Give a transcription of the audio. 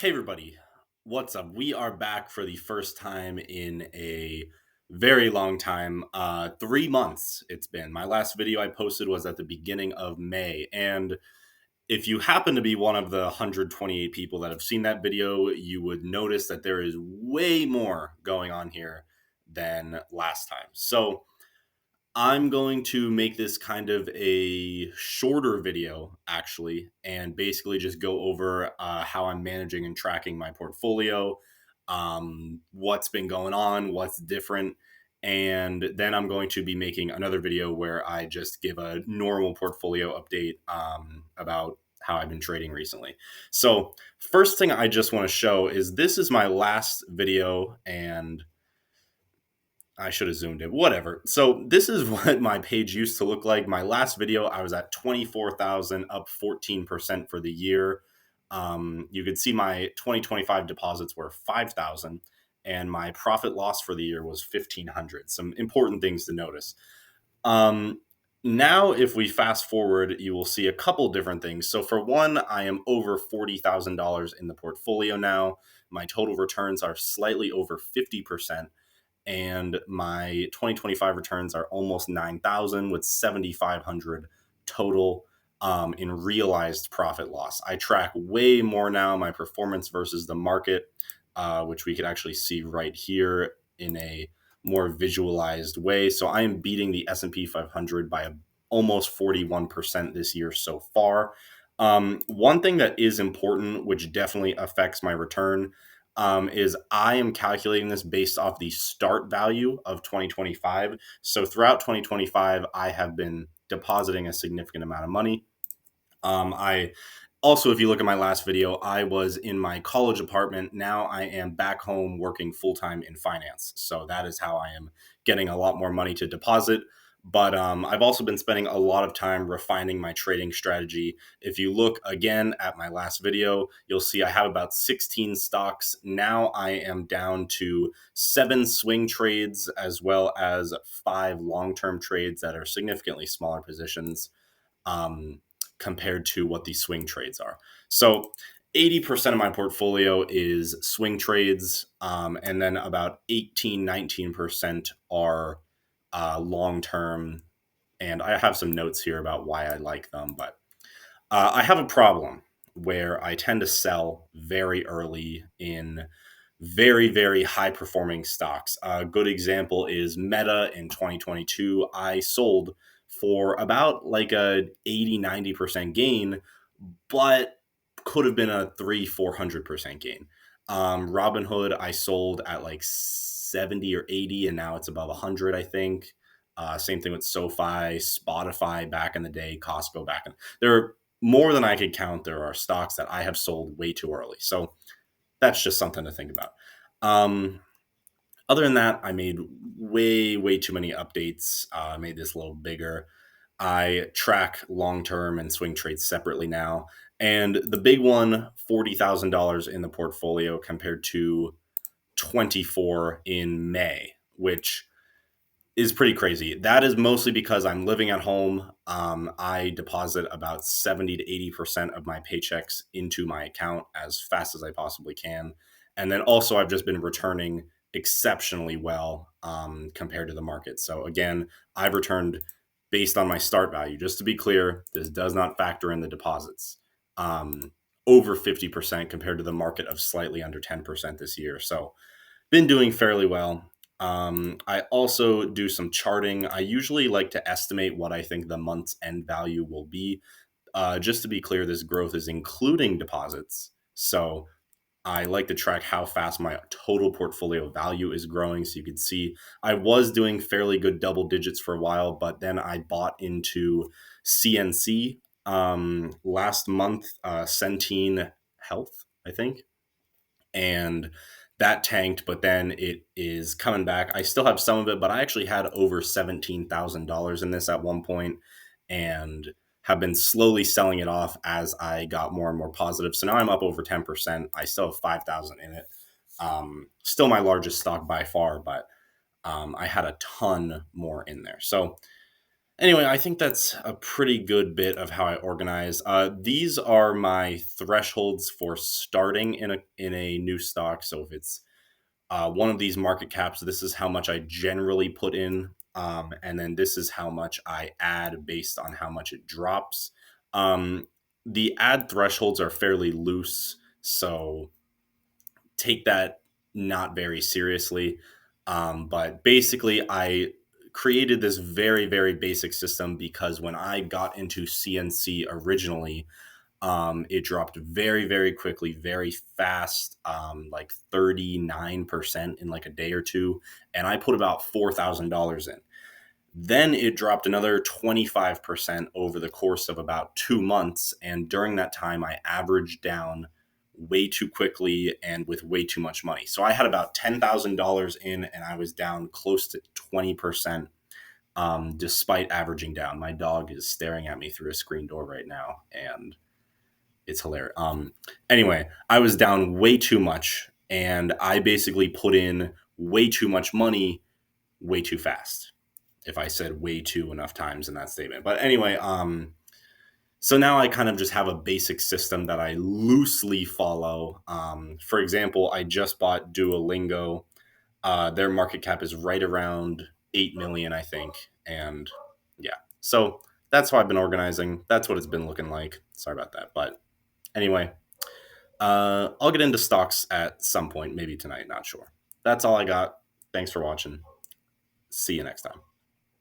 Hey everybody, what's up? We are back for the first time in a very long time. 3 months it's been. My last video I posted was at the beginning of May. And if you happen to be one of the 128 people that have seen that video, you would notice that there is way more going on here than last time. So I'm going to make this kind of a shorter video, actually, and basically just go over how I'm managing and tracking my portfolio, what's been going on, what's different. And then I'm going to be making another video where I just give a normal portfolio update about how I've been trading recently. So, first thing I just want to show is this is my last video, and I should have zoomed in. Whatever. So this is what my page used to look like. My last video, I was at 24,000, up 14% for the year. You could see my 2025 deposits were 5,000, and my profit loss for the year was 1,500. Some important things to notice. Um, Now, if we fast forward, you will see a couple different things. So, for one, I am over $40,000 in the portfolio now. My total returns are slightly over 50%, and my 2025 returns are almost 9,000 with 7,500 total in realized profit loss. I track way more now my performance versus the market, which we could actually see right here in a more visualized way. So I am beating the S&P 500 by almost 41% this year so far. One thing that is important, which definitely affects my return, is I am calculating this based off the start value of 2025. So throughout 2025, I have been depositing a significant amount of money. I also, if you look at my last video, I was in my college apartment. Now I am back home working full time in finance. So that is how I am getting a lot more money to deposit. But I've also been spending a lot of time refining my trading strategy. If you look again at my last video, you'll see I have about 16 stocks. Now I am down to 7 swing trades as well as 5 long-term trades that are significantly smaller positions. Compared to what the swing trades are. So 80% of my portfolio is swing trades, and then about 18, 19% are long term. And I have some notes here about why I like them, but I have a problem where I tend to sell very early in very, very high performing stocks. A good example is Meta in 2022. I sold for about like a 80-90% gain, but could have been a 300-400% gain. Robinhood, I sold at like 70 or 80, and now it's above 100, I think. Same thing with SoFi, Spotify back in the day, Costco back in. There are more than I could count. There are stocks that I have sold way too early. So that's just something to think about. Um, Other than that, I made way, way too many updates. Made this a little bigger. I track long term and swing trades separately now. And the big one, $40,000 in the portfolio compared to 24 in May, which is pretty crazy. That is mostly because I'm living at home. I deposit about 70 to 80% of my paychecks into my account as fast as I possibly can. And then also, I've just been returning exceptionally well compared to the market. So, again, I've returned based on my start value. Just to be clear, this does not factor in the deposits. Over 50% compared to the market of slightly under 10% this year. So, been doing fairly well. I also do some charting. I usually like to estimate what I think the month's end value will be. Just to be clear, this growth is including deposits. So I like to track how fast my total portfolio value is growing. So you can see I was doing fairly good double digits for a while, but then I bought into CNC last month, Centene Health, I think, and that tanked, but then it is coming back. I still have some of it, but I actually had over $17,000 in this at one point and have been slowly selling it off as I got more and more positive. So now I'm up over 10%. I still have 5,000 in it. Still my largest stock by far, but I had a ton more in there. So Anyway, I think that's a pretty good bit of how I organize. These are my thresholds for starting in a new stock. So if it's one of these market caps, this is how much I generally put in, and then this is how much I add based on how much it drops. Um, the ad thresholds are fairly loose, so take that not very seriously. But basically, I created this very, very basic system because when I got into CNC originally, it dropped very, very quickly, very fast, like 39% in like a day or two. And I put about $4,000 in. Then it dropped another 25% over the course of about 2 months. And during that time, I averaged down way too quickly and with way too much money. So I had about $10,000 in and I was down close to 20%, despite averaging down. My dog is staring at me through a screen door right now, and it's hilarious. Anyway, I was down way too much and I basically put in way too much money way too fast, if I said way too enough times in that statement. But anyway, so now I kind of just have a basic system that I loosely follow. For example, I just bought Duolingo. Their market cap is right around 8 million, I think. And yeah, so that's how I've been organizing. That's what it's been looking like. Sorry about that. But anyway, I'll get into stocks at some point, maybe tonight, not sure. That's all I got. Thanks for watching. See you next time.